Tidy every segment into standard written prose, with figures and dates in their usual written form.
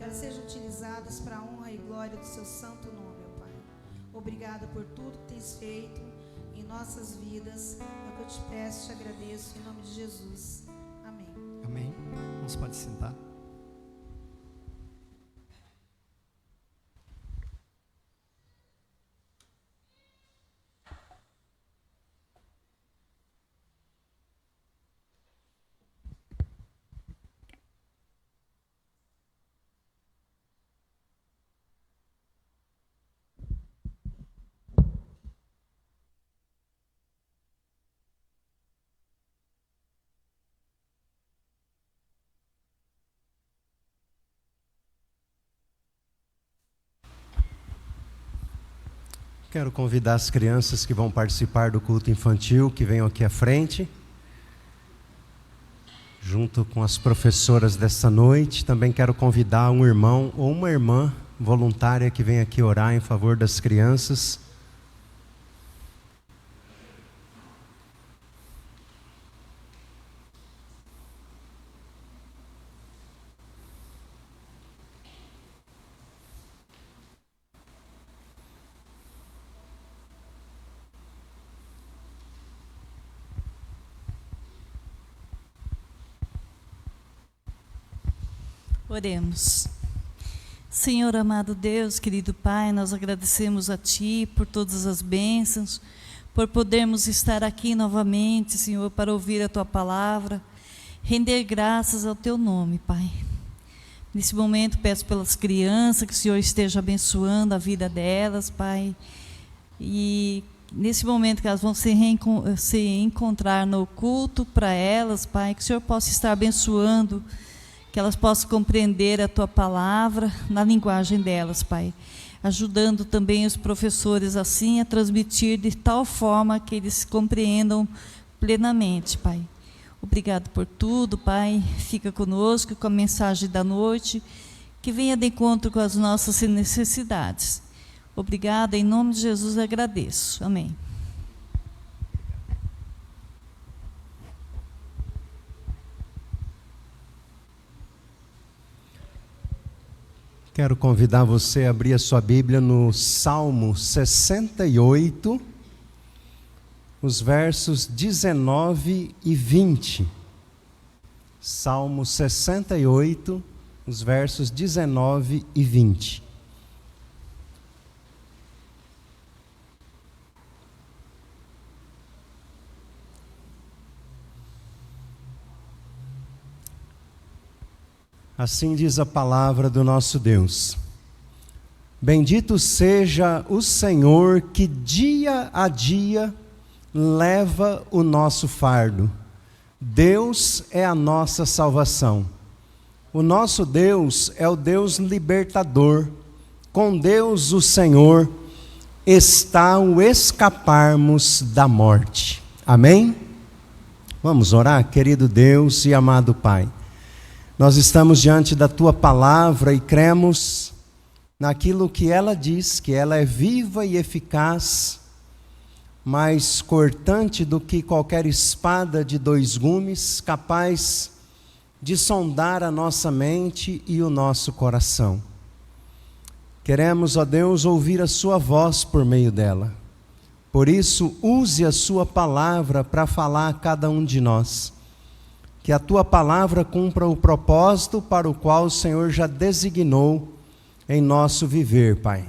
elas sejam utilizadas para a honra e glória do seu santo nome, ó Pai. Obrigada por tudo que tens feito em nossas vidas. É o que eu te peço, te agradeço, em nome de Jesus. Amém. Amém. Você pode sentar. Quero convidar as crianças que vão participar do culto infantil, que venham aqui à frente, junto com as professoras desta noite. Também quero convidar um irmão ou uma irmã voluntária que venha aqui orar em favor das crianças. Oremos. Senhor amado Deus, querido Pai, nós agradecemos a Ti por todas as bênçãos, por podermos estar aqui novamente, Senhor, para ouvir a Tua palavra, render graças ao Teu nome, Pai. Nesse momento peço pelas crianças, que o Senhor esteja abençoando a vida delas, Pai, e nesse momento que elas vão se encontrar no culto para elas, Pai, que o Senhor possa estar abençoando, que elas possam compreender a Tua palavra na linguagem delas, Pai. Ajudando também os professores assim a transmitir de tal forma que eles compreendam plenamente, Pai. Obrigado por tudo, Pai. Fica conosco com a mensagem da noite, que venha de encontro com as nossas necessidades. Obrigada, em nome de Jesus agradeço. Amém. Quero convidar você a abrir a sua Bíblia no Salmo 68, os versos 19 e 20. Salmo 68, os versos 19 e 20. Assim diz a palavra do nosso Deus. Bendito seja o Senhor que dia a dia leva o nosso fardo. Deus é a nossa salvação. O nosso Deus é o Deus libertador. Com Deus, o Senhor, está o escaparmos da morte. Amém? Vamos orar, querido Deus e amado Pai. Nós estamos diante da Tua palavra e cremos naquilo que ela diz, que ela é viva e eficaz, mais cortante do que qualquer espada de dois gumes, capaz de sondar a nossa mente e o nosso coração. Queremos, ó Deus, ouvir a Sua voz por meio dela. Por isso, use a Sua palavra para falar a cada um de nós. Que a Tua palavra cumpra o propósito para o qual o Senhor já designou em nosso viver, Pai.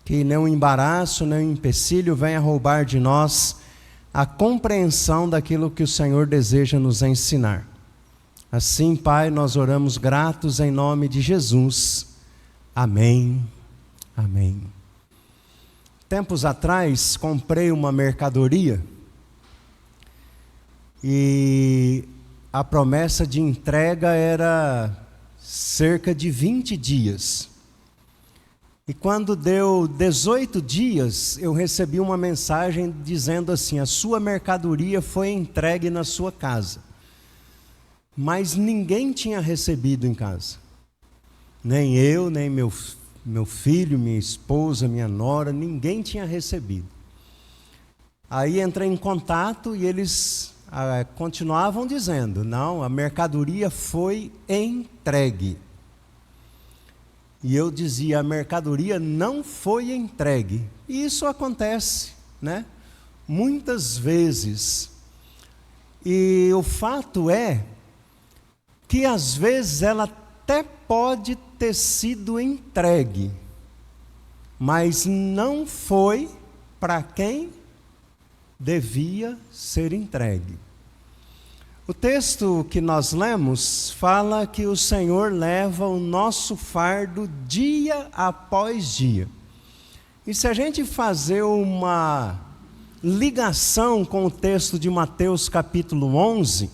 Que nenhum embaraço, nenhum empecilho venha roubar de nós a compreensão daquilo que o Senhor deseja nos ensinar. Assim, Pai, nós oramos gratos em nome de Jesus. Amém. Amém. Tempos atrás, comprei uma mercadoria e a promessa de entrega era cerca de 20 dias. E quando deu 18 dias, eu recebi uma mensagem dizendo assim: a sua mercadoria foi entregue na sua casa. Mas ninguém tinha recebido em casa. Nem eu, nem meu filho, minha esposa, minha nora, ninguém tinha recebido. Aí entrei em contato e eles continuavam dizendo: não, a mercadoria foi entregue. e eu dizia: a mercadoria não foi entregue. E isso acontece, né? Muitas vezes. E o fato é que às vezes ela até pode ter sido entregue, mas não foi para quem devia ser entregue. O texto que nós lemos fala que o Senhor leva o nosso fardo dia após dia. E se a gente fazer uma ligação com o texto de Mateus capítulo 11,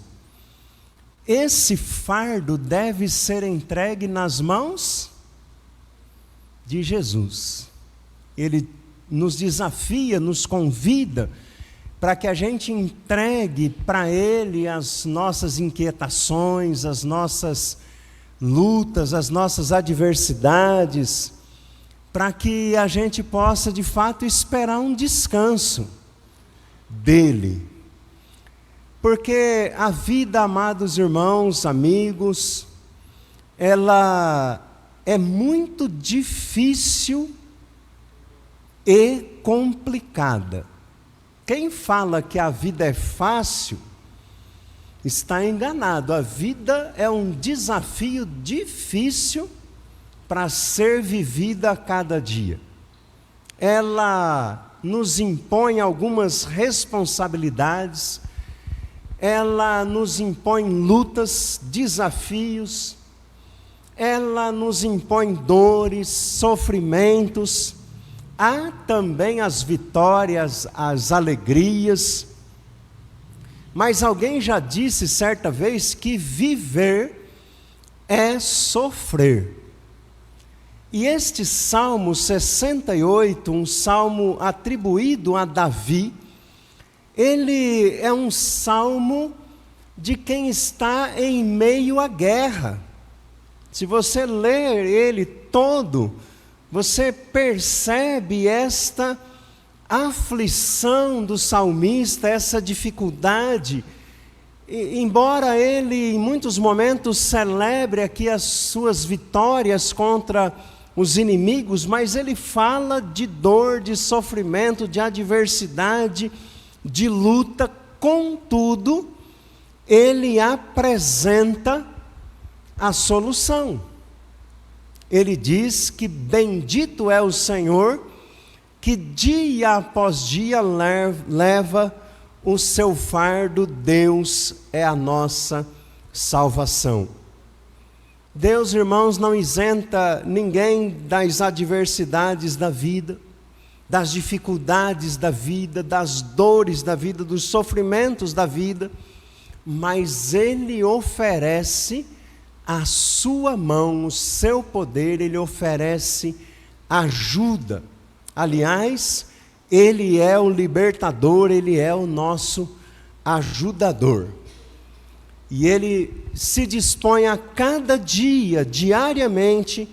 esse fardo deve ser entregue nas mãos de Jesus. Ele nos desafia, nos convida para que a gente entregue para Ele as nossas inquietações, as nossas lutas, as nossas adversidades, para que a gente possa de fato esperar um descanso dEle. Porque a vida, amados irmãos, amigos, ela é muito difícil e complicada. Quem fala que a vida é fácil, está enganado. A vida é um desafio difícil para ser vivida a cada dia. Ela nos impõe algumas responsabilidades, ela nos impõe lutas, desafios, ela nos impõe dores, sofrimentos. Há também as vitórias, as alegrias. Mas alguém já disse certa vez que viver é sofrer. E este Salmo 68, um salmo atribuído a Davi, ele é um salmo de quem está em meio à guerra. Se você ler ele todo, você percebe esta aflição do salmista, essa dificuldade. E, embora ele em muitos momentos celebre aqui as suas vitórias contra os inimigos, mas ele fala de dor, de sofrimento, de adversidade, de luta. Contudo, ele apresenta a solução. Ele diz que bendito é o Senhor, que dia após dia leva o seu fardo. Deus é a nossa salvação. Deus, irmãos, não isenta ninguém das adversidades da vida, das dificuldades da vida, das dores da vida, dos sofrimentos da vida, mas Ele oferece a sua mão, o seu poder, Ele oferece ajuda. Aliás, Ele é o libertador, Ele é o nosso ajudador. E Ele se dispõe a cada dia, diariamente,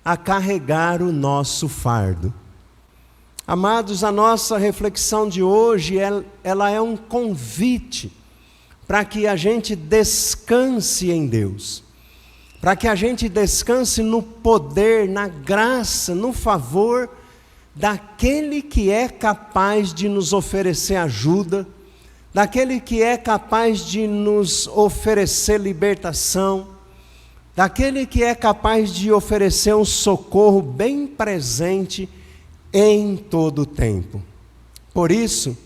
a carregar o nosso fardo. Amados, a nossa reflexão de hoje, ela é um convite para que a gente descanse em Deus, para que a gente descanse no poder, na graça, no favor daquele que é capaz de nos oferecer ajuda, daquele que é capaz de nos oferecer libertação, daquele que é capaz de oferecer um socorro bem presente em todo o tempo. Por isso,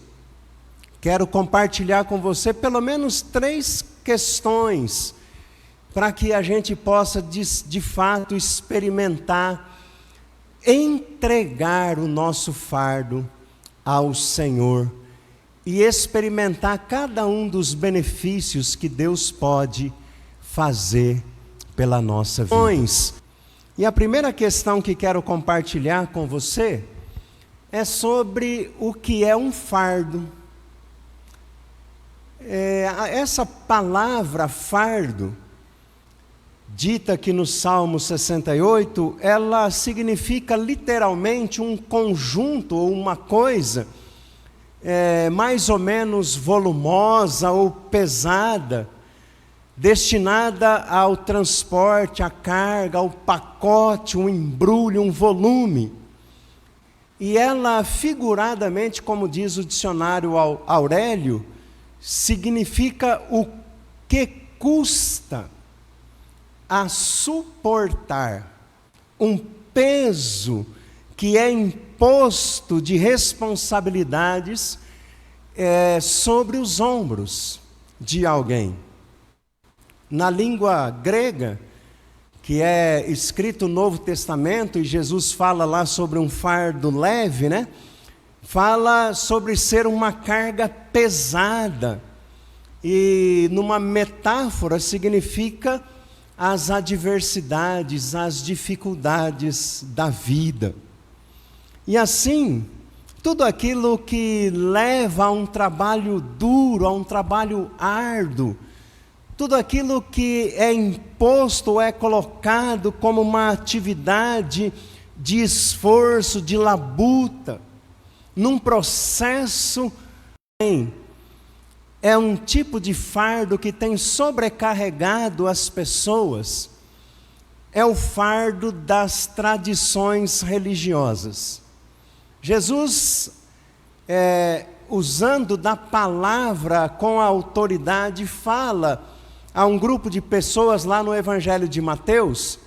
quero compartilhar com você pelo menos 3 questões para que a gente possa de fato experimentar, entregar o nosso fardo ao Senhor e experimentar cada um dos benefícios que Deus pode fazer pela nossa vida. E a primeira questão que quero compartilhar com você é sobre o que é um fardo. Essa palavra fardo, dita aqui no Salmo 68, ela significa literalmente um conjunto ou uma coisa mais ou menos volumosa ou pesada, destinada ao transporte, à carga, ao pacote, um embrulho, um volume. E ela, figuradamente, como diz o dicionário Aurélio, significa o que custa a suportar um peso que é imposto de responsabilidades sobre os ombros de alguém. Na língua grega, que é escrito o Novo Testamento, e Jesus fala lá sobre um fardo leve, né? Fala sobre ser uma carga pesada. E numa metáfora significa as adversidades, as dificuldades da vida. E assim, tudo aquilo que leva a um trabalho duro, a um trabalho árduo, tudo aquilo que é imposto ou é colocado como uma atividade de esforço, de labuta, num processo, é um tipo de fardo que tem sobrecarregado as pessoas. É o fardo das tradições religiosas. Jesus, usando da palavra com autoridade, fala a um grupo de pessoas lá no Evangelho de Mateus,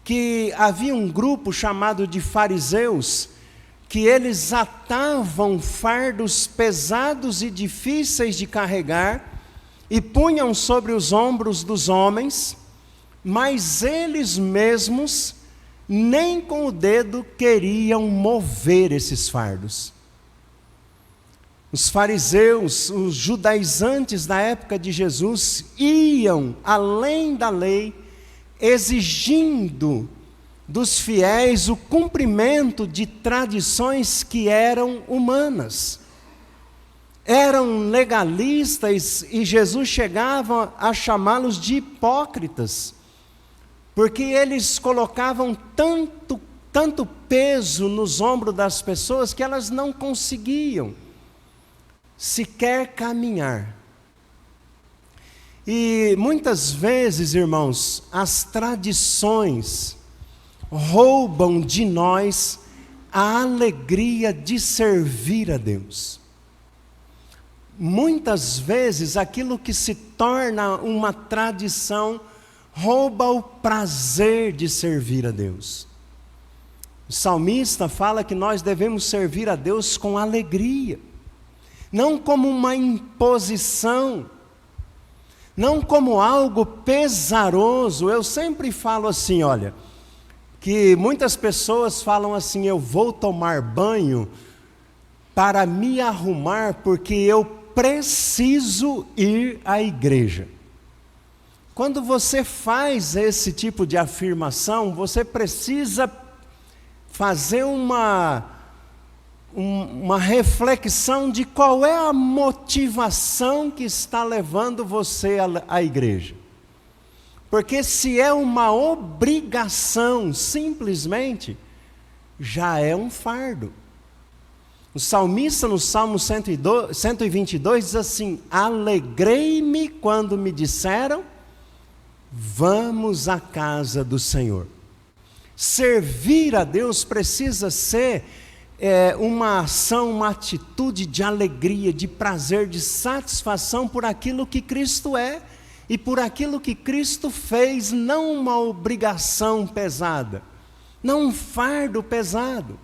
que havia um grupo chamado de fariseus, que eles atavam fardos pesados e difíceis de carregar, e punham sobre os ombros dos homens, mas eles mesmos, nem com o dedo, queriam mover esses fardos. Os fariseus, os judaizantes da época de Jesus, iam além da lei, exigindo dos fiéis o cumprimento de tradições que eram humanas. Eram legalistas e Jesus chegava a chamá-los de hipócritas, porque eles colocavam tanto peso nos ombros das pessoas que elas não conseguiam sequer caminhar. E muitas vezes, irmãos, as tradições roubam de nós a alegria de servir a Deus. Muitas vezes aquilo que se torna uma tradição rouba o prazer de servir a Deus. O salmista fala que nós devemos servir a Deus com alegria, não como uma imposição, não como algo pesaroso. Eu sempre falo assim, olha, que muitas pessoas falam assim: eu vou tomar banho para me arrumar porque eu preciso ir à igreja. Quando você faz esse tipo de afirmação, você precisa fazer uma reflexão de qual é a motivação que está levando você à igreja. Porque se é uma obrigação, simplesmente, já é um fardo. O salmista, no Salmo 122, diz assim: alegrei-me quando me disseram, vamos à casa do Senhor. Servir a Deus precisa ser uma ação, uma atitude de alegria, de prazer, de satisfação por aquilo que Cristo é e por aquilo que Cristo fez, não uma obrigação pesada, não um fardo pesado.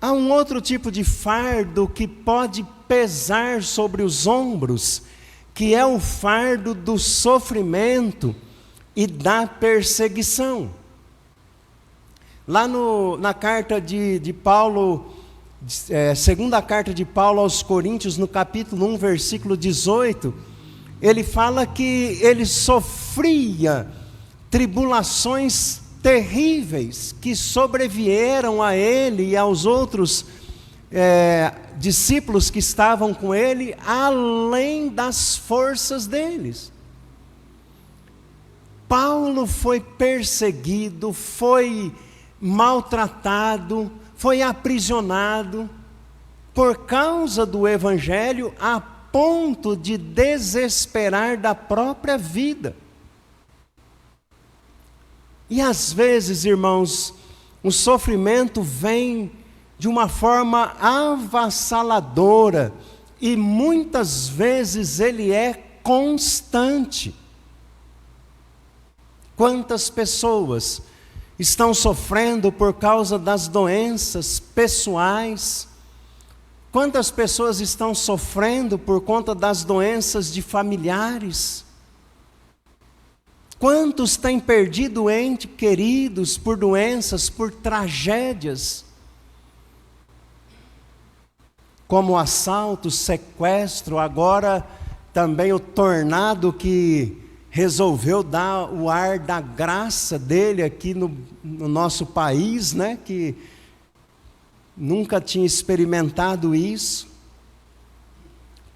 Há um outro tipo de fardo que pode pesar sobre os ombros, que é o fardo do sofrimento e da perseguição. Lá na carta de Paulo, segunda carta de Paulo aos Coríntios, no capítulo 1, versículo 18, ele fala que ele sofria tribulações terríveis que sobrevieram a ele e aos outros discípulos que estavam com ele, além das forças deles. Paulo foi perseguido, foi maltratado, foi aprisionado por causa do Evangelho, a ponto de desesperar da própria vida. E às vezes, irmãos, o sofrimento vem de uma forma avassaladora e muitas vezes ele é constante. Quantas pessoas estão sofrendo por causa das doenças pessoais? Quantas pessoas estão sofrendo por conta das doenças de familiares? Quantos têm perdido entes queridos por doenças, por tragédias? Como assalto, sequestro, agora também o tornado que resolveu dar o ar da graça dele aqui no nosso país, né? Que nunca tinha experimentado isso.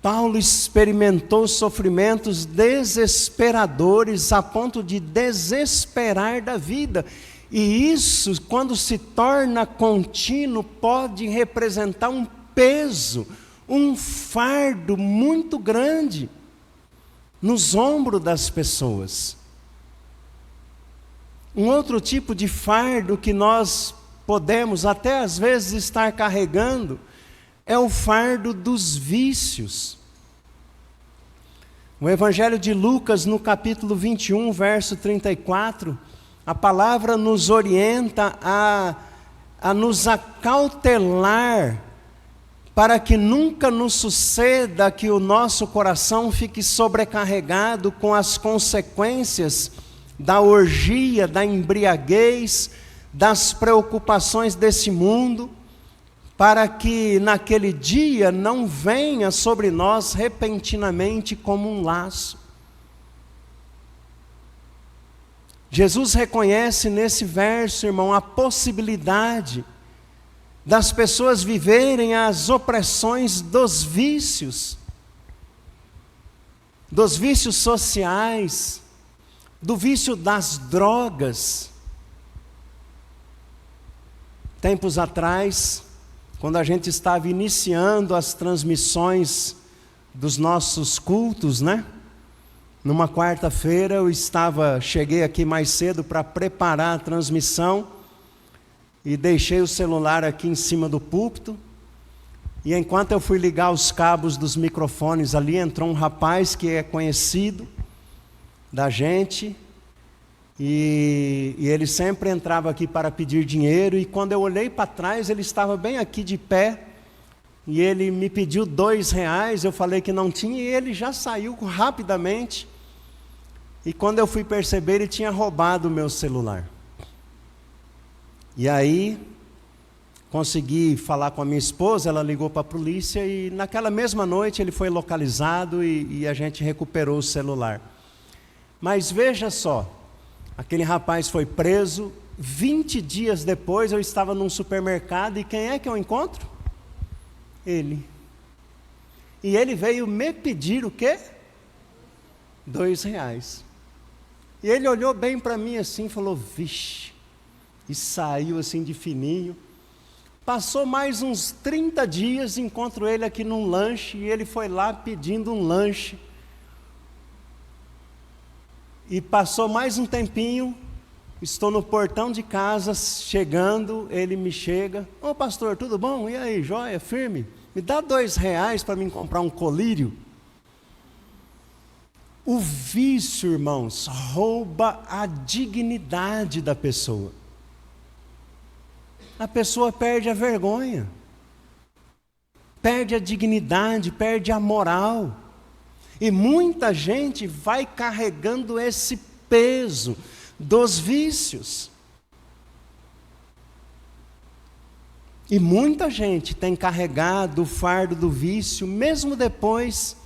Paulo experimentou sofrimentos desesperadores a ponto de desesperar da vida. E isso, quando se torna contínuo, pode representar um peso, um fardo muito grande nos ombros das pessoas. Um outro tipo de fardo que nós podemos até às vezes estar carregando é o fardo dos vícios. O Evangelho de Lucas, no capítulo 21, verso 34, a palavra nos orienta a nos acautelar para que nunca nos suceda que o nosso coração fique sobrecarregado com as consequências da orgia, da embriaguez, das preocupações desse mundo, para que naquele dia não venha sobre nós repentinamente como um laço. Jesus reconhece nesse verso, irmão, a possibilidade das pessoas viverem as opressões dos vícios sociais, do vício das drogas. Tempos atrás, quando a gente estava iniciando as transmissões dos nossos cultos, né? Numa quarta-feira cheguei aqui mais cedo para preparar a transmissão e deixei o celular aqui em cima do púlpito. E enquanto eu fui ligar os cabos dos microfones ali, entrou um rapaz que é conhecido da gente. E ele sempre entrava aqui para pedir dinheiro, e quando eu olhei para trás, ele estava bem aqui de pé, e ele me pediu R$2, eu falei que não tinha, e ele já saiu rapidamente, e quando eu fui perceber, ele tinha roubado o meu celular. E aí, consegui falar com a minha esposa, ela ligou para a polícia, e naquela mesma noite ele foi localizado, e a gente recuperou o celular. Mas veja só, aquele rapaz foi preso, 20 dias depois eu estava num supermercado, e quem é que eu encontro? Ele. E ele veio me pedir o quê? R$2. E ele olhou bem para mim assim e falou, vixe, e saiu assim de fininho. Passou mais uns 30 dias, encontro ele aqui num lanche, e ele foi lá pedindo um lanche. E passou mais um tempinho, estou no portão de casa, chegando, ele me chega, ô pastor, tudo bom? E aí, joia, firme? Me dá R$2 para mim comprar um colírio. O vício, irmãos, rouba a dignidade da pessoa. A pessoa perde a vergonha, perde a dignidade, perde a moral. E muita gente vai carregando esse peso dos vícios. E muita gente tem carregado o fardo do vício, mesmo depois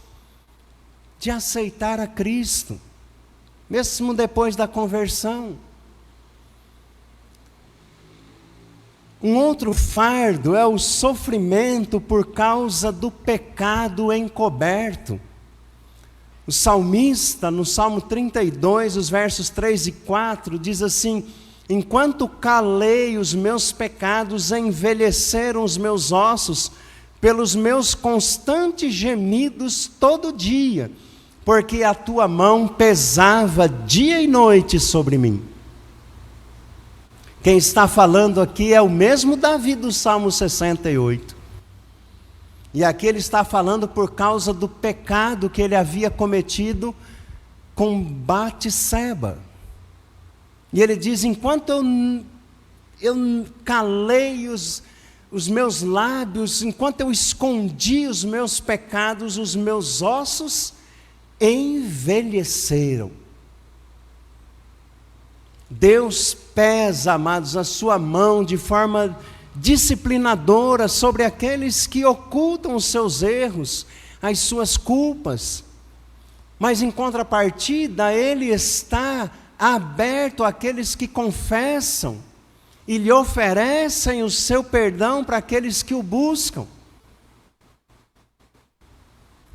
de aceitar a Cristo, mesmo depois da conversão. Um outro fardo é o sofrimento por causa do pecado encoberto. O salmista, no Salmo 32, os versos 3 e 4, diz assim: enquanto calei os meus pecados, envelheceram os meus ossos, pelos meus constantes gemidos todo dia, porque a tua mão pesava dia e noite sobre mim. Quem está falando aqui é o mesmo Davi do Salmo 68. E aqui ele está falando por causa do pecado que ele havia cometido com Batseba. E ele diz: enquanto eu calei os meus lábios, enquanto eu escondi os meus pecados, os meus ossos envelheceram. Deus pesa, amados, a sua mão de forma disciplinadora sobre aqueles que ocultam os seus erros, as suas culpas. Mas em contrapartida, Ele está aberto àqueles que confessam e lhe oferecem o seu perdão para aqueles que o buscam.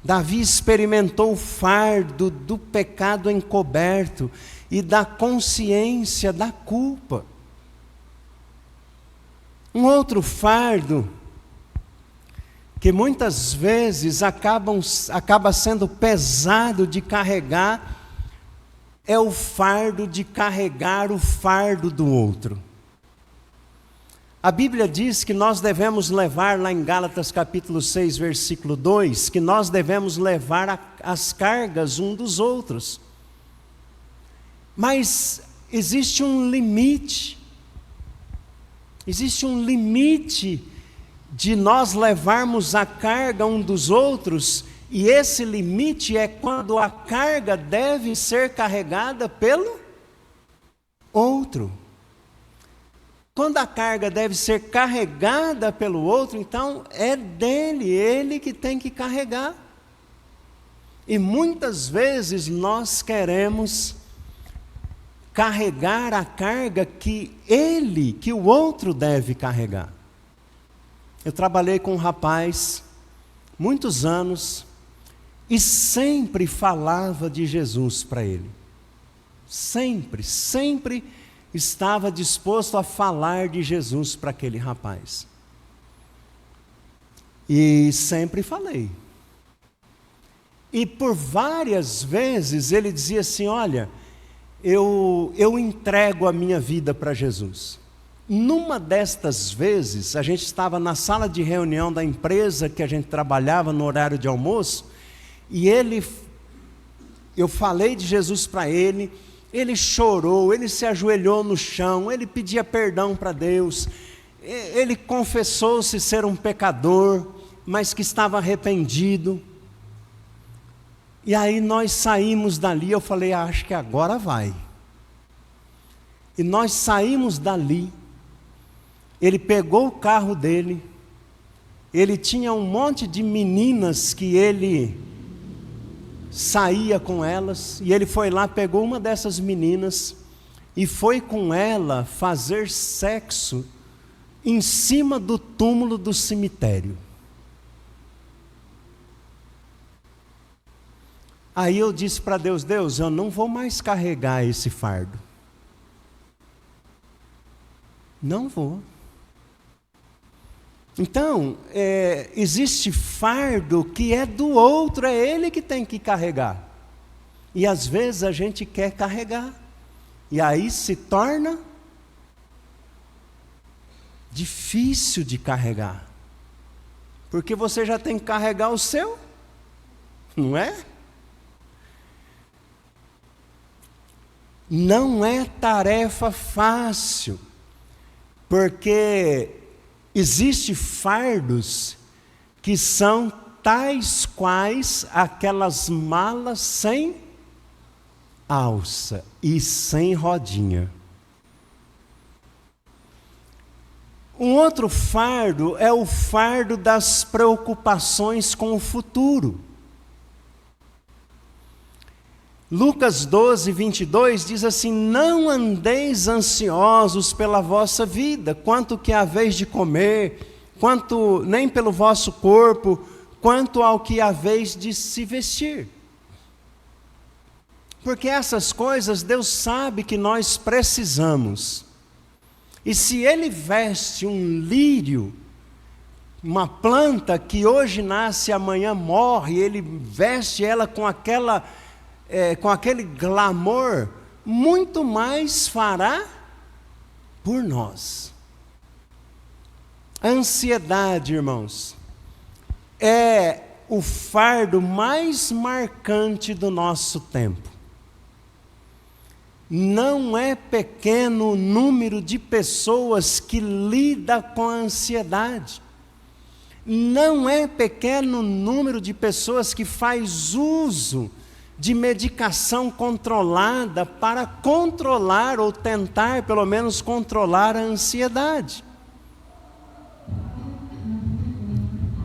Davi experimentou o fardo do pecado encoberto e da consciência da culpa. Um outro fardo que muitas vezes acaba sendo pesado de carregar é o fardo de carregar o fardo do outro. A Bíblia diz que nós devemos levar, lá em Gálatas capítulo 6, versículo 2, que nós devemos levar as cargas um dos outros. Mas existe um limite. Existe um limite de nós levarmos a carga um dos outros, e esse limite é quando a carga deve ser carregada pelo outro. Quando a carga deve ser carregada pelo outro, então é dele, ele que tem que carregar. E muitas vezes nós queremos carregar a carga que o outro deve carregar. Eu trabalhei com um rapaz muitos anos e sempre falava de Jesus para ele. Sempre estava disposto a falar de Jesus para aquele rapaz. E sempre falei. E por várias vezes ele dizia assim: olha, eu entrego a minha vida para Jesus. Numa destas vezes, a gente estava na sala de reunião da empresa que a gente trabalhava no horário de almoço, e eu falei de Jesus para ele, ele chorou, ele se ajoelhou no chão, ele pedia perdão para Deus, ele confessou-se ser um pecador, mas que estava arrependido. E aí nós saímos dali, eu falei: acho que agora vai. E nós saímos dali, ele pegou o carro dele, ele tinha um monte de meninas que ele saía com elas, e ele foi lá, pegou uma dessas meninas, e foi com ela fazer sexo em cima do túmulo do cemitério. Aí eu disse para Deus: Deus, eu não vou mais carregar esse fardo. Não vou. Então, existe fardo que é do outro, é ele que tem que carregar. E às vezes a gente quer carregar. E aí se torna difícil de carregar. Porque você já tem que carregar o seu, não é? Não é tarefa fácil, porque existem fardos que são tais quais aquelas malas sem alça e sem rodinha. Um outro fardo é o fardo das preocupações com o futuro. Lucas 12, 22 diz assim: não andeis ansiosos pela vossa vida, quanto que haveis de comer, nem pelo vosso corpo, quanto ao que haveis de se vestir. Porque essas coisas Deus sabe que nós precisamos. E se Ele veste um lírio Uma planta que hoje nasce e amanhã morre, ele veste ela com aquele glamour, muito mais fará por nós. A ansiedade, irmãos, é o fardo mais marcante do nosso tempo. Não é pequeno o número de pessoas que lida com a ansiedade. Não é pequeno o número de pessoas que faz uso de medicação controlada para controlar ou tentar, pelo menos, controlar a ansiedade.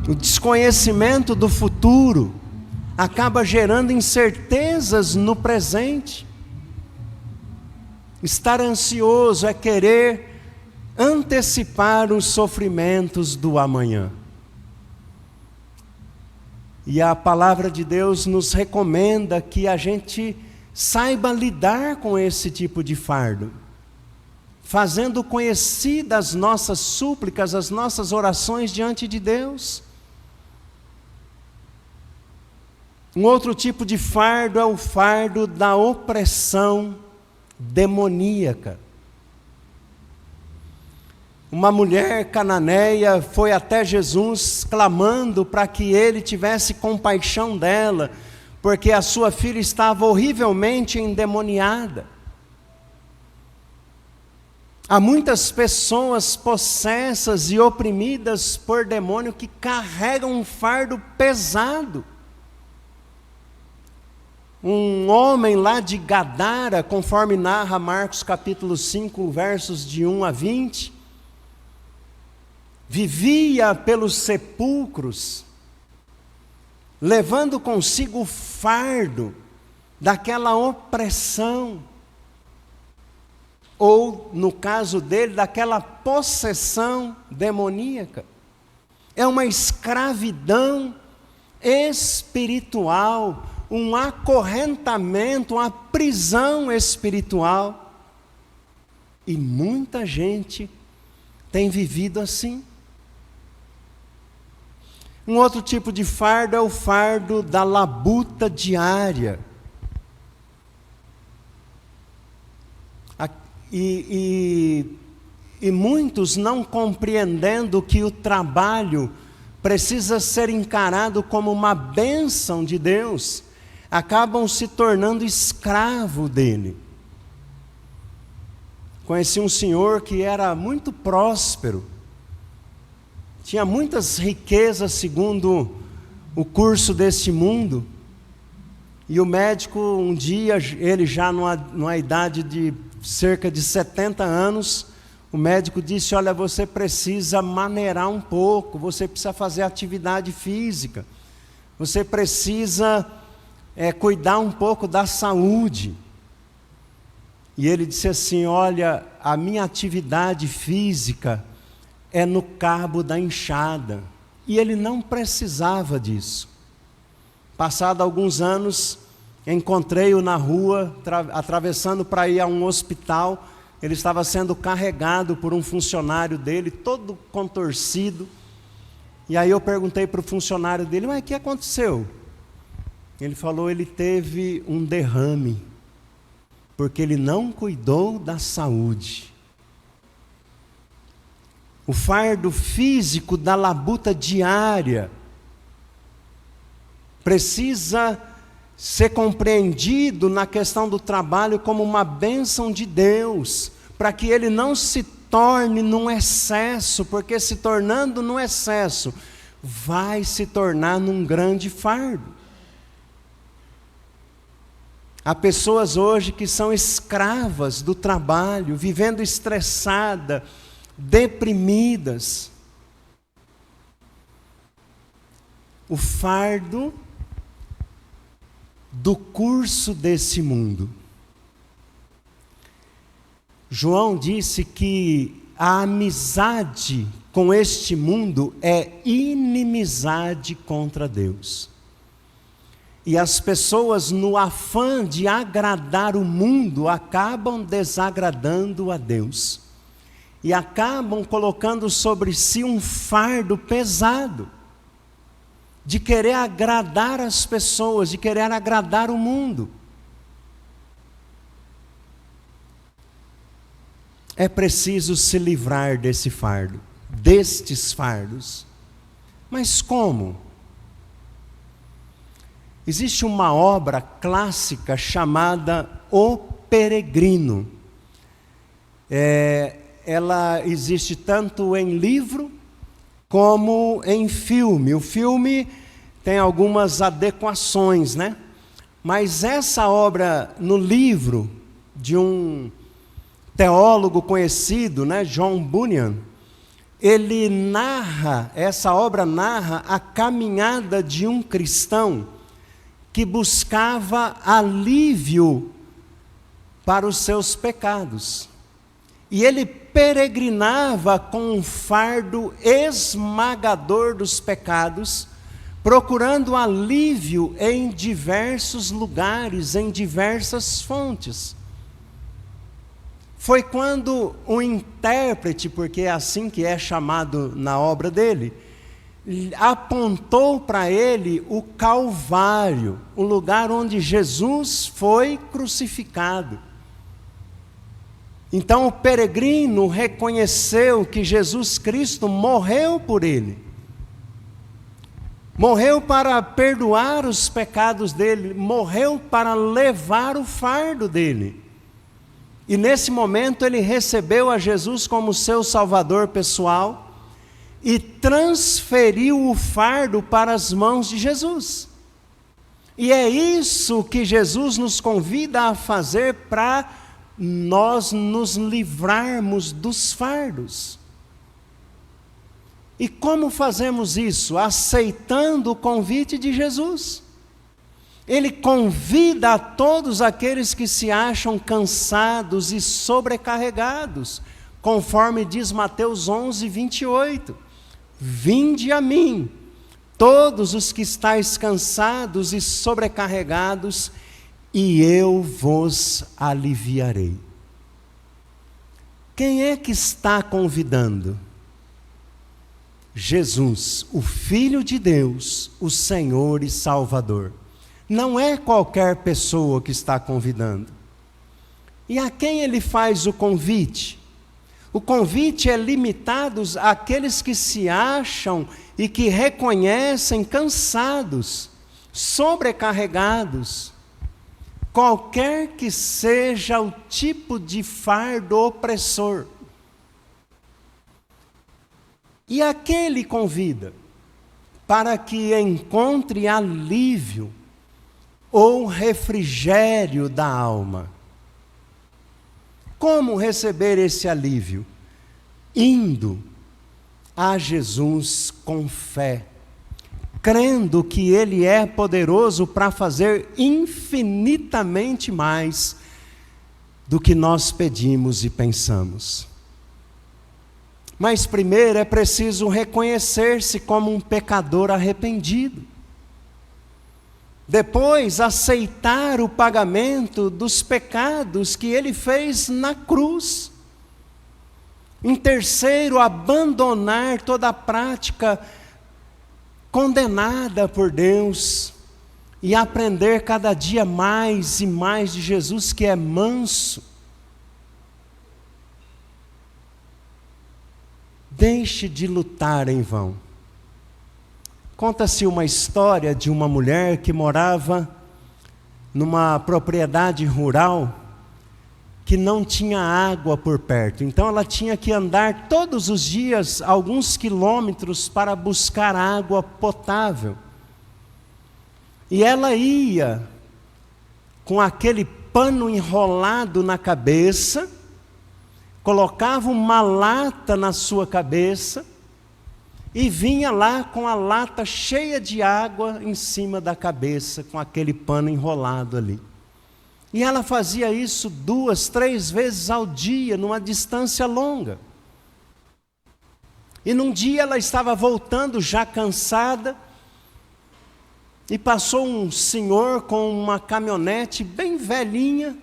O desconhecimento do futuro acaba gerando incertezas no presente. Estar ansioso é querer antecipar os sofrimentos do amanhã. E a palavra de Deus nos recomenda que a gente saiba lidar com esse tipo de fardo, fazendo conhecidas as nossas súplicas, as nossas orações diante de Deus. Um outro tipo de fardo é o fardo da opressão demoníaca. Uma mulher cananeia foi até Jesus clamando para que ele tivesse compaixão dela, porque a sua filha estava horrivelmente endemoniada. Há muitas pessoas possessas e oprimidas por demônio que carregam um fardo pesado. Um homem lá de Gadara, conforme narra Marcos capítulo 5, versos de 1 a 20, vivia pelos sepulcros, levando consigo o fardo daquela opressão, ou, no caso dele, daquela possessão demoníaca. É uma escravidão espiritual, um acorrentamento, uma prisão espiritual. E muita gente tem vivido assim. Um outro tipo de fardo é o fardo da labuta diária. E muitos, não compreendendo que o trabalho precisa ser encarado como uma bênção de Deus, acabam se tornando escravo dele. Conheci um senhor que era muito próspero, tinha muitas riquezas segundo o curso deste mundo, e o médico, um dia, ele já numa idade de cerca de 70 anos, o médico disse: olha, você precisa maneirar um pouco, você precisa fazer atividade física, você precisa cuidar um pouco da saúde. E ele disse assim: olha, a minha atividade física é no cabo da enxada. E ele não precisava disso. Passado alguns anos, encontrei-o na rua, atravessando para ir a um hospital. Ele estava sendo carregado por um funcionário dele, todo contorcido. E aí eu perguntei para o funcionário dele: mas o que aconteceu? Ele falou: ele teve um derrame, porque ele não cuidou da saúde. O fardo físico da labuta diária precisa ser compreendido na questão do trabalho como uma bênção de Deus, para que ele não se torne num excesso, porque se tornando num excesso, vai se tornar num grande fardo. Há pessoas hoje que são escravas do trabalho, vivendo estressada, deprimidas. O fardo do curso desse mundo. João disse que a amizade com este mundo é inimizade contra Deus. E as pessoas, no afã de agradar o mundo, acabam desagradando a Deus. e acabam colocando sobre si um fardo pesado de querer agradar as pessoas, de querer agradar o mundo. É preciso se livrar desse fardo, destes fardos. Mas como? Existe uma obra clássica chamada O Peregrino. Ela existe tanto em livro como em filme. O filme tem algumas adequações, né? Mas essa obra no livro de um teólogo conhecido, né, John Bunyan, essa obra narra a caminhada de um cristão que buscava alívio para os seus pecados. E ele peregrinava com um fardo esmagador dos pecados, procurando alívio em diversos lugares, em diversas fontes. Foi quando o intérprete, porque é assim que é chamado na obra dele, apontou para ele o Calvário, o lugar onde Jesus foi crucificado. Então o peregrino reconheceu que Jesus Cristo morreu por ele. Morreu para perdoar os pecados dele, morreu para levar o fardo dele. E nesse momento ele recebeu a Jesus como seu Salvador pessoal e transferiu o fardo para as mãos de Jesus. E é isso que Jesus nos convida a fazer para nós nos livrarmos dos fardos. E como fazemos isso? Aceitando o convite de Jesus. Ele convida a todos aqueles que se acham cansados e sobrecarregados, conforme diz Mateus 11, 28. Vinde a mim, todos os que estáis cansados e sobrecarregados, e eu vos aliviarei. Quem é que está convidando? Jesus, o Filho de Deus, o Senhor e Salvador. Não é qualquer pessoa que está convidando. E a quem ele faz o convite? O convite é limitado àqueles que se acham e que reconhecem cansados, sobrecarregados, qualquer que seja o tipo de fardo opressor. E a quem ele convida? Para que encontre alívio ou refrigério da alma. Como receber esse alívio? Indo a Jesus com fé, crendo que Ele é poderoso para fazer infinitamente mais do que nós pedimos e pensamos. Mas primeiro é preciso reconhecer-se como um pecador arrependido. Depois, aceitar o pagamento dos pecados que ele fez na cruz. Em terceiro, abandonar toda a prática condenada por Deus e aprender cada dia mais e mais de Jesus, que é manso. Deixe de lutar em vão. Conta-se uma história de uma mulher que morava numa propriedade rural que não tinha água por perto. Então ela tinha que andar todos os dias alguns quilômetros para buscar água potável. E ela ia com aquele pano enrolado na cabeça, colocava uma lata na sua cabeça e vinha lá com a lata cheia de água em cima da cabeça, com aquele pano enrolado ali. E ela fazia isso 2, 3 vezes ao dia, numa distância longa. E num dia ela estava voltando já cansada, e passou um senhor com uma caminhonete bem velhinha,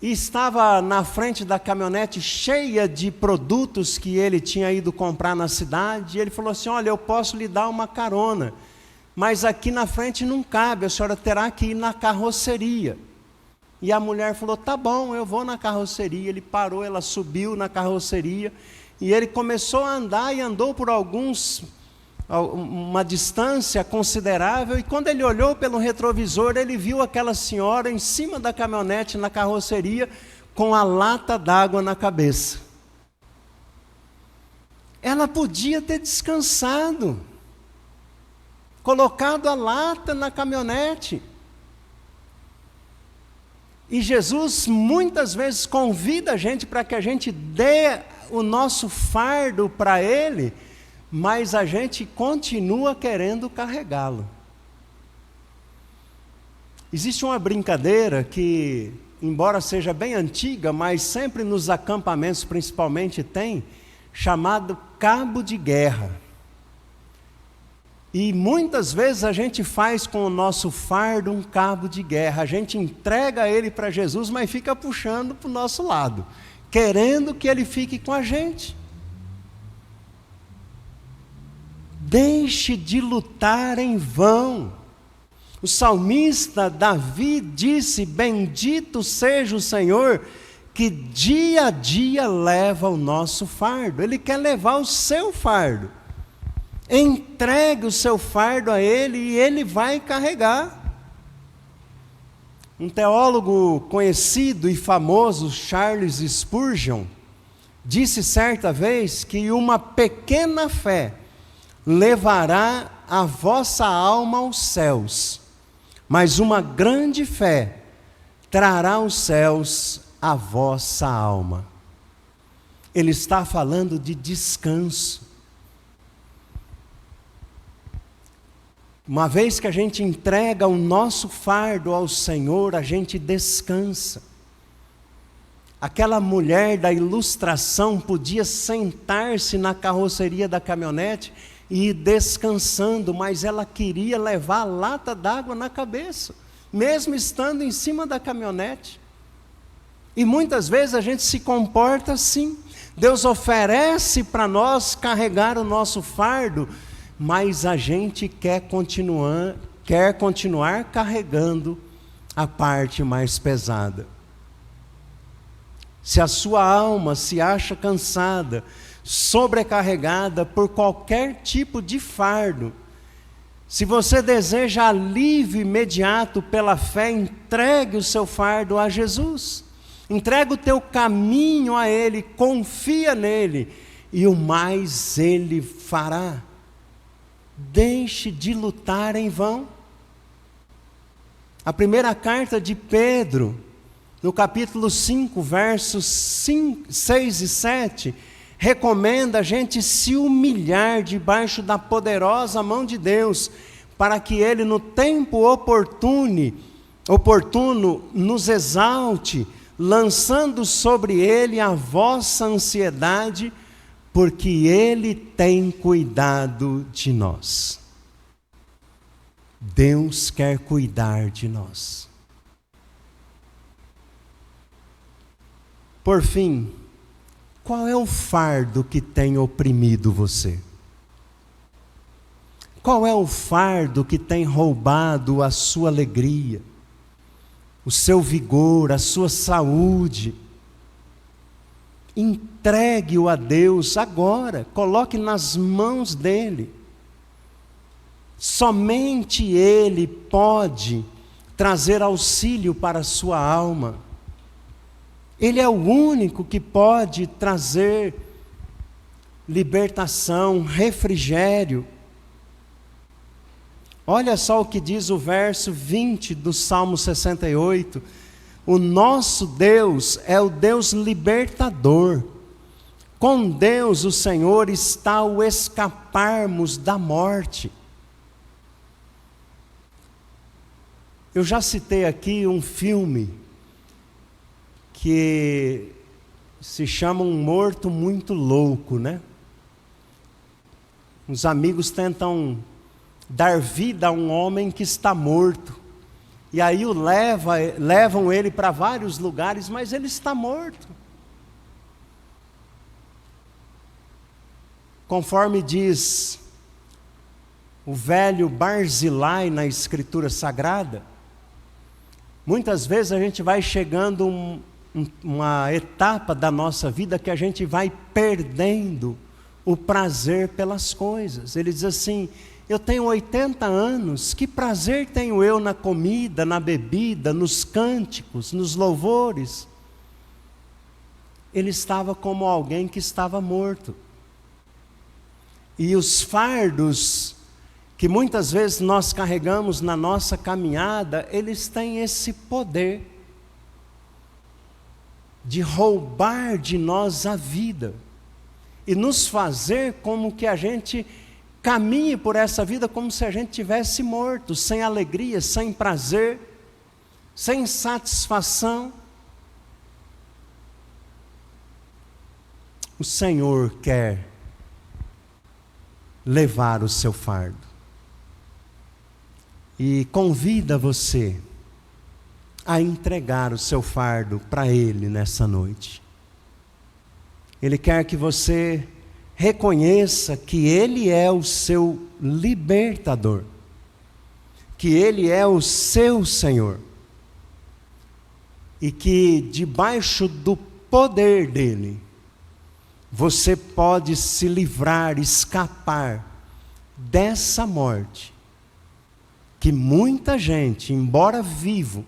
e estava na frente da caminhonete cheia de produtos que ele tinha ido comprar na cidade, e ele falou assim: olha, eu posso lhe dar uma carona, mas aqui na frente não cabe, a senhora terá que ir na carroceria. E a mulher falou: tá bom, eu vou na carroceria. Ele parou, ela subiu na carroceria, e ele começou a andar, e andou por uma distância considerável, e quando ele olhou pelo retrovisor, ele viu aquela senhora em cima da caminhonete, na carroceria, com a lata d'água na cabeça. Ela podia ter descansado, colocado a lata na caminhonete. E Jesus muitas vezes convida a gente para que a gente dê o nosso fardo para Ele, mas a gente continua querendo carregá-lo. Existe uma brincadeira que, embora seja bem antiga, mas sempre nos acampamentos principalmente tem, chamado cabo de guerra. E muitas vezes a gente faz com o nosso fardo um cabo de guerra. A gente entrega ele para Jesus, mas fica puxando para o nosso lado, querendo que ele fique com a gente. Deixe de lutar em vão. O salmista Davi disse: bendito seja o Senhor, que dia a dia leva o nosso fardo. Ele quer levar o seu fardo. Entregue o seu fardo a Ele e Ele vai carregar. Um teólogo conhecido e famoso, Charles Spurgeon, disse certa vez que uma pequena fé levará a vossa alma aos céus, mas uma grande fé trará aos céus a vossa alma. Ele está falando de descanso. Uma vez que a gente entrega o nosso fardo ao Senhor, a gente descansa. Aquela mulher da ilustração podia sentar-se na carroceria da caminhonete e ir descansando, mas ela queria levar a lata d'água na cabeça, mesmo estando em cima da caminhonete. E muitas vezes a gente se comporta assim. Deus oferece para nós carregar o nosso fardo, mas a gente quer continuar carregando a parte mais pesada. Se a sua alma se acha cansada, sobrecarregada por qualquer tipo de fardo, se você deseja alívio imediato pela fé, entregue o seu fardo a Jesus. Entrega o teu caminho a Ele, confia nele, e o mais Ele fará. Deixe de lutar em vão. A primeira carta de Pedro, no capítulo 5, versos 6 e 7, recomenda a gente se humilhar debaixo da poderosa mão de Deus, para que Ele no tempo oportuno nos exalte, lançando sobre Ele a vossa ansiedade, porque Ele tem cuidado de nós. Deus quer cuidar de nós. Por fim, qual é o fardo que tem oprimido você? Qual é o fardo que tem roubado a sua alegria, o seu vigor, a sua saúde? Entregue-o a Deus agora, coloque nas mãos dEle. Somente Ele pode trazer auxílio para a sua alma. Ele é o único que pode trazer libertação, refrigério. Olha só o que diz o verso 20 do Salmo 68. O nosso Deus é o Deus libertador. Com Deus, o Senhor, está o escaparmos da morte. Eu já citei aqui um filme que se chama Um Morto Muito Louco, né? Os amigos tentam dar vida a um homem que está morto. e aí levam ele para vários lugares, mas ele está morto. Conforme diz o velho Barzilai na Escritura Sagrada, muitas vezes a gente vai chegando uma etapa da nossa vida que a gente vai perdendo o prazer pelas coisas. Ele diz assim: eu tenho 80 anos, que prazer tenho eu na comida, na bebida, nos cânticos, nos louvores? Ele estava como alguém que estava morto. E os fardos que muitas vezes nós carregamos na nossa caminhada, eles têm esse poder de roubar de nós a vida e nos fazer como que a gente caminhe por essa vida como se a gente tivesse morto, sem alegria, sem prazer, sem satisfação. O Senhor quer levar o seu fardo e convida você a entregar o seu fardo para Ele nessa noite. Ele quer que você reconheça que Ele é o seu libertador, que Ele é o seu Senhor, e que debaixo do poder dEle, você pode se livrar, escapar dessa morte, que muita gente, embora vivo,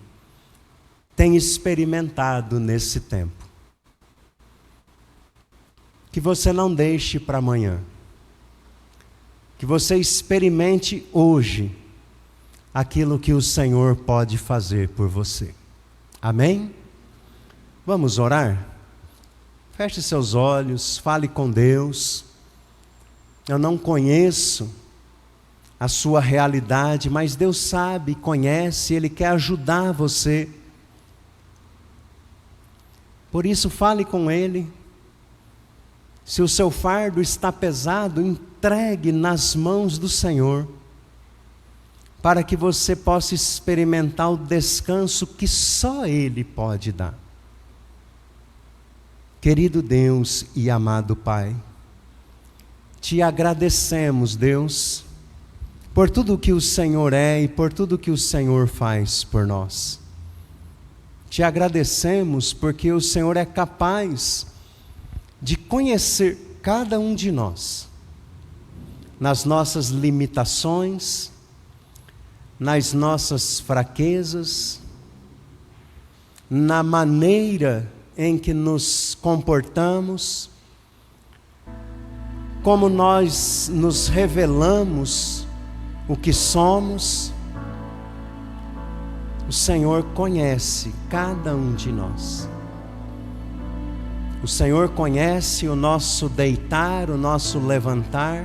tem experimentado nesse tempo. Que você não deixe para amanhã. Que você experimente hoje aquilo que o Senhor pode fazer por você. Amém? Vamos orar? Feche seus olhos, fale com Deus. Eu não conheço a sua realidade, mas Deus sabe, conhece, Ele quer ajudar você. Por isso, fale com Ele. Se o seu fardo está pesado, entregue nas mãos do Senhor, para que você possa experimentar o descanso que só Ele pode dar. Querido Deus e amado Pai, te agradecemos, Deus, por tudo que o Senhor é e por tudo que o Senhor faz por nós. Te agradecemos porque o Senhor é capaz de conhecer cada um de nós, nas nossas limitações, nas nossas fraquezas, na maneira em que nos comportamos, como nós nos revelamos o que somos. O Senhor conhece cada um de nós. O Senhor conhece o nosso deitar, o nosso levantar.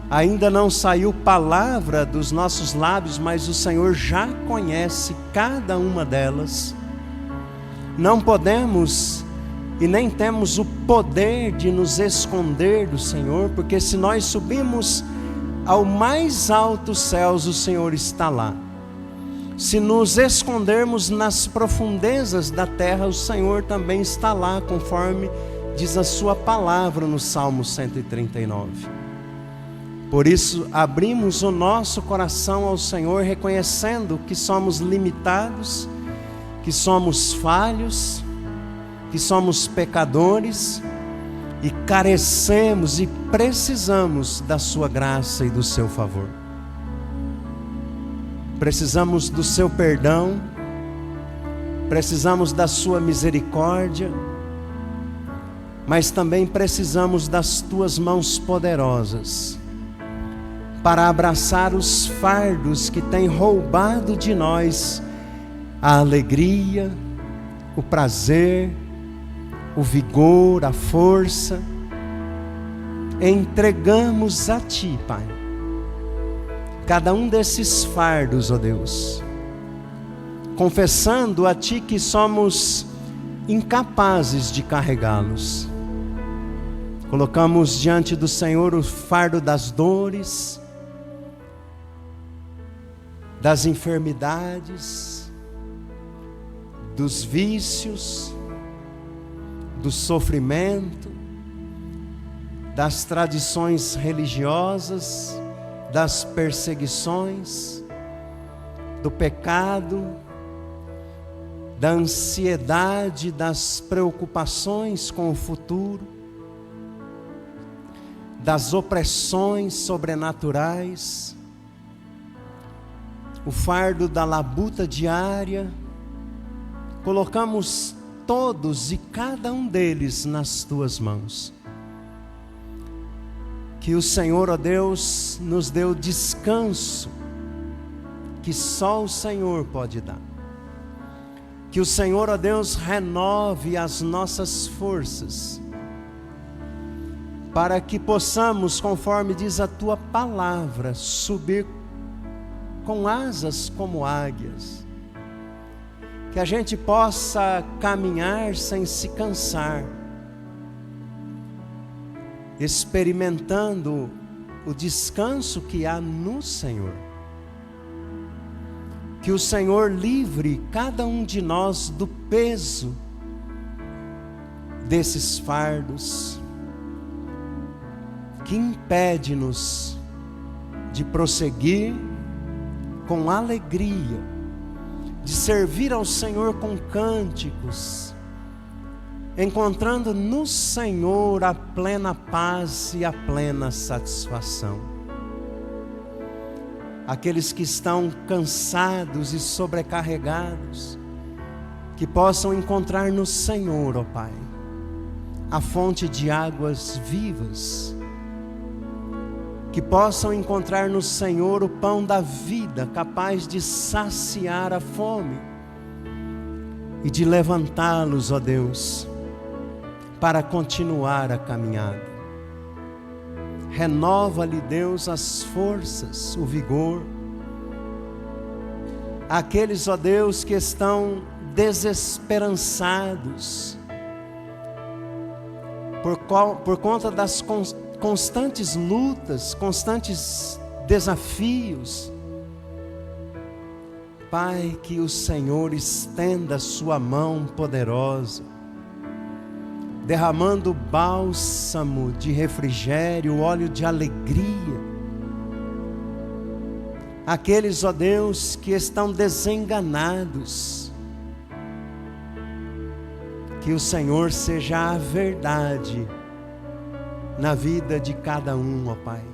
Ainda não saiu palavra dos nossos lábios, mas o Senhor já conhece cada uma delas. Não podemos e nem temos o poder de nos esconder do Senhor, porque se nós subimos ao mais alto céus, o Senhor está lá. Se nos escondermos nas profundezas da terra, o Senhor também está lá, conforme diz a sua palavra no Salmo 139. Por isso, abrimos o nosso coração ao Senhor, reconhecendo que somos limitados, que somos falhos, que somos pecadores e carecemos e precisamos da sua graça e do seu favor. Precisamos do seu perdão, precisamos da sua misericórdia, mas também precisamos das tuas mãos poderosas para abraçar os fardos que têm roubado de nós a alegria, o prazer, o vigor, a força. Entregamos a Ti, Pai, cada um desses fardos, ó Deus, confessando a Ti que somos incapazes de carregá-los. Colocamos diante do Senhor o fardo das dores, das enfermidades, dos vícios, do sofrimento, das tradições religiosas, das perseguições, do pecado, da ansiedade, das preocupações com o futuro, das opressões sobrenaturais, o fardo da labuta diária. Colocamos todos e cada um deles nas tuas mãos. Que o Senhor, ó Deus, nos dê o descanso que só o Senhor pode dar. Que o Senhor, ó Deus, renove as nossas forças, para que possamos, conforme diz a tua palavra, subir com asas como águias. Que a gente possa caminhar sem se cansar, experimentando o descanso que há no Senhor. Que o Senhor livre cada um de nós do peso desses fardos que impede-nos de prosseguir com alegria, de servir ao Senhor com cânticos, encontrando no Senhor a plena paz e a plena satisfação. Aqueles que estão cansados e sobrecarregados, que possam encontrar no Senhor, ó Pai, a fonte de águas vivas, que possam encontrar no Senhor o pão da vida, capaz de saciar a fome e de levantá-los, ó Deus, para continuar a caminhada. Renova-lhe, Deus, as forças, o vigor. Aqueles, ó Deus, que estão desesperançados por conta das constantes lutas, constantes desafios. Pai, que o Senhor estenda a sua mão poderosa, derramando bálsamo de refrigério, óleo de alegria. Aqueles, ó Deus, que estão desenganados, que o Senhor seja a verdade na vida de cada um, ó Pai,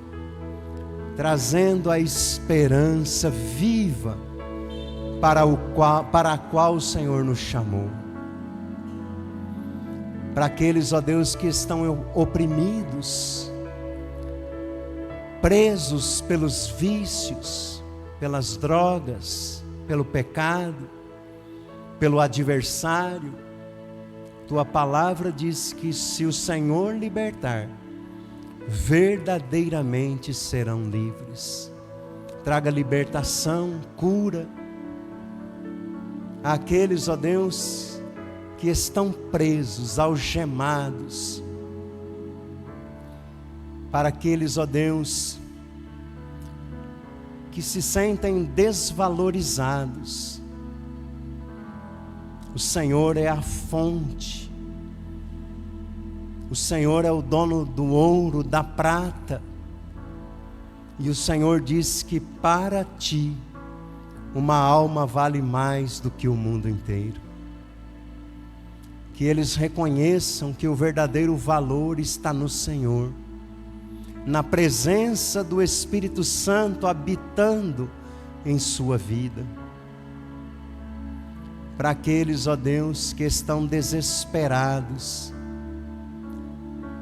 trazendo a esperança viva para a qual o Senhor nos chamou. Para aqueles, ó Deus, que estão oprimidos, presos pelos vícios, pelas drogas, pelo pecado, pelo adversário. Tua palavra diz que se o Senhor libertar, verdadeiramente serão livres. Traga libertação, cura àqueles, ó Deus, que estão presos, algemados. Para aqueles, ó Deus, que se sentem desvalorizados. O Senhor é a fonte. O Senhor é o dono do ouro, da prata. E o Senhor diz que para ti uma alma vale mais do que o mundo inteiro. Que eles reconheçam que o verdadeiro valor está no Senhor, na presença do Espírito Santo habitando em sua vida. Para aqueles, ó Deus, que estão desesperados,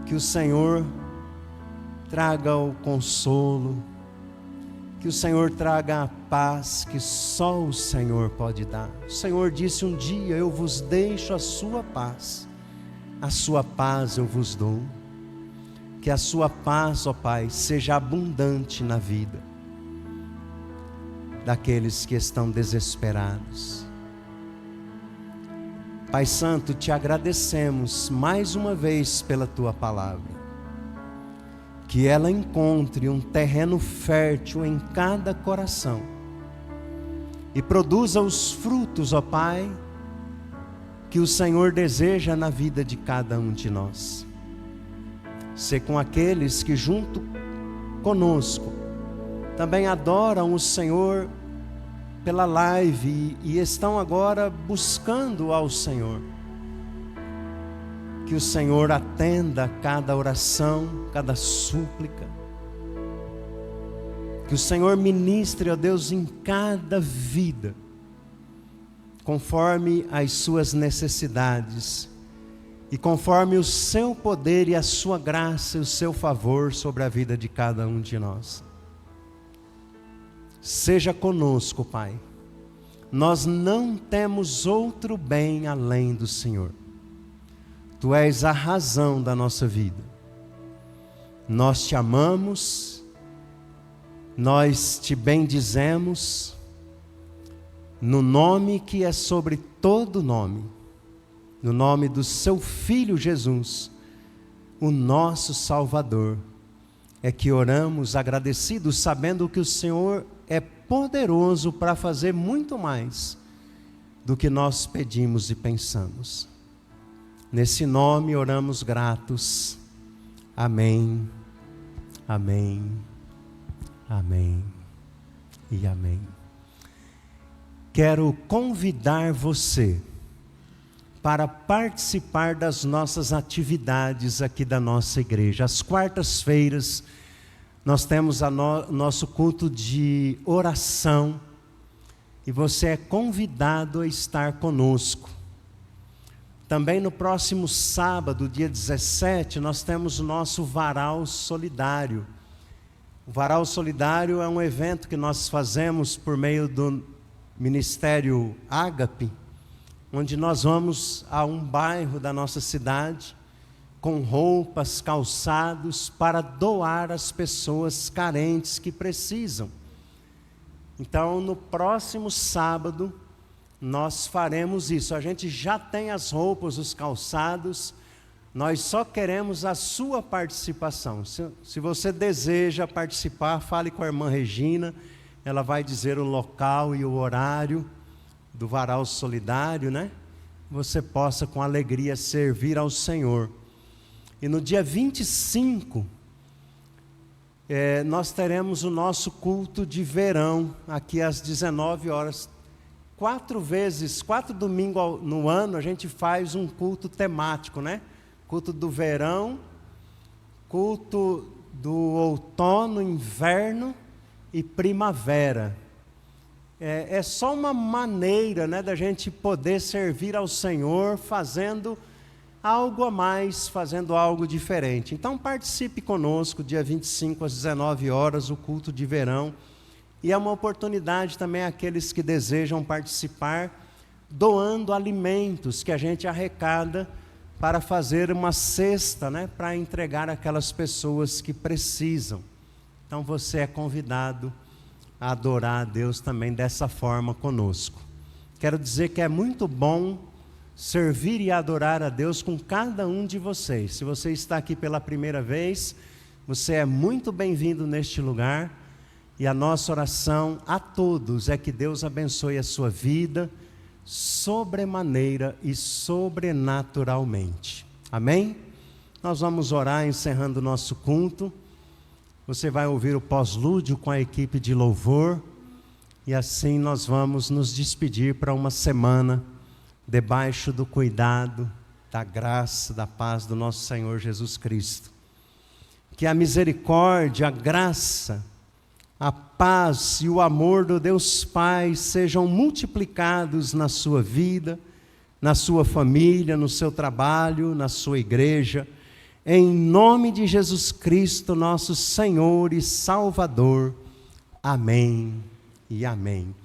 que o Senhor traga o consolo, que o Senhor traga a paz que só o Senhor pode dar. O Senhor disse um dia: eu vos deixo a sua paz eu vos dou. Que a sua paz, ó Pai, seja abundante na vida daqueles que estão desesperados. Pai Santo, te agradecemos mais uma vez pela tua palavra. Que ela encontre um terreno fértil em cada coração, e produza os frutos, ó Pai, que o Senhor deseja na vida de cada um de nós. Sê com aqueles que junto conosco também adoram o Senhor pela live e estão agora buscando ao Senhor. Que o Senhor atenda cada oração, cada súplica. Que o Senhor ministre, ó Deus, em cada vida, conforme as suas necessidades e conforme o seu poder e a sua graça e o seu favor sobre a vida de cada um de nós. Seja conosco, Pai. Nós não temos outro bem além do Senhor. Tu és a razão da nossa vida. Nós te amamos, nós te bendizemos, no nome que é sobre todo nome, no nome do seu Filho Jesus, o nosso Salvador, é que oramos agradecidos, sabendo que o Senhor é poderoso para fazer muito mais do que nós pedimos e pensamos. Nesse nome oramos gratos. Amém, amém, amém e amém. Quero convidar você para participar das nossas atividades aqui da nossa igreja. Às quartas-feiras nós temos nosso culto de oração e você é convidado a estar conosco. Também no próximo sábado, dia 17, nós temos o nosso Varal Solidário. O Varal Solidário é um evento que nós fazemos por meio do Ministério Ágape, onde nós vamos a um bairro da nossa cidade, com roupas, calçados, para doar às pessoas carentes que precisam. Então, no próximo sábado, nós faremos isso. A gente já tem as roupas, os calçados, nós só queremos a sua participação. Se você deseja participar, fale com a irmã Regina, ela vai dizer o local e o horário do Varal Solidário, né? Você possa com alegria servir ao Senhor. E no dia 25, nós teremos o nosso culto de verão, aqui às 19 horas. 4 domingos no ano, a gente faz um culto temático, né? Culto do verão, culto do outono, inverno e primavera. É só uma maneira, né, da gente poder servir ao Senhor fazendo algo a mais, fazendo algo diferente. Então participe conosco, dia 25 às 19 horas, o culto de verão. E é uma oportunidade também àqueles que desejam participar, doando alimentos que a gente arrecada para fazer uma cesta, né, para entregar àquelas pessoas que precisam. Então você é convidado a adorar a Deus também dessa forma conosco. Quero dizer que é muito bom servir e adorar a Deus com cada um de vocês. Se você está aqui pela primeira vez, você é muito bem-vindo neste lugar. E a nossa oração a todos é que Deus abençoe a sua vida sobremaneira e sobrenaturalmente. Amém? Nós vamos orar encerrando o nosso culto. Você vai ouvir o pós-lúdio com a equipe de louvor. E assim nós vamos nos despedir para uma semana debaixo do cuidado, da graça, da paz do nosso Senhor Jesus Cristo. Que a misericórdia, a graça, a paz e o amor do Deus Pai sejam multiplicados na sua vida, na sua família, no seu trabalho, na sua igreja, em nome de Jesus Cristo, nosso Senhor e Salvador. Amém e amém.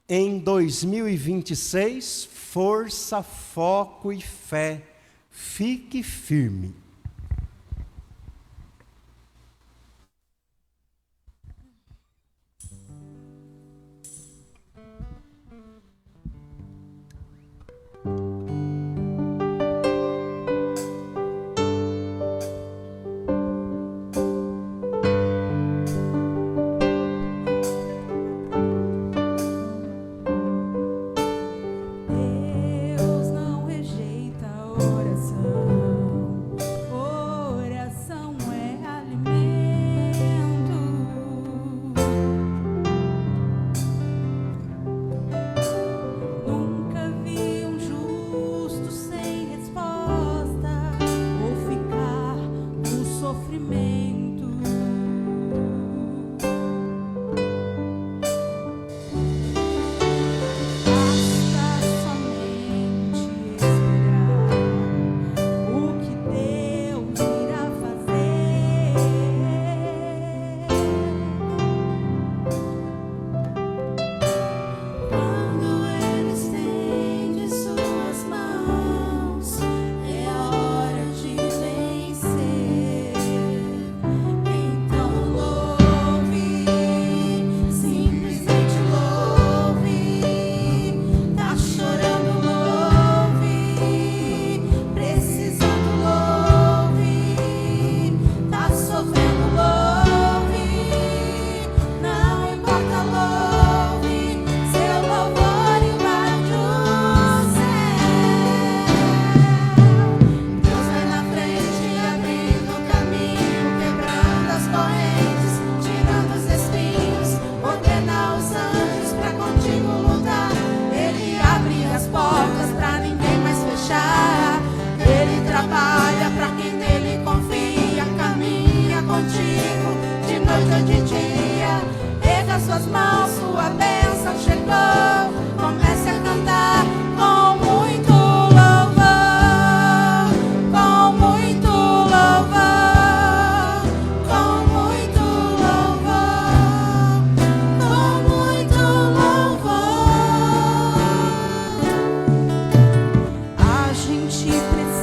Em 2026, força, foco e fé. Fique firme. A gente precisa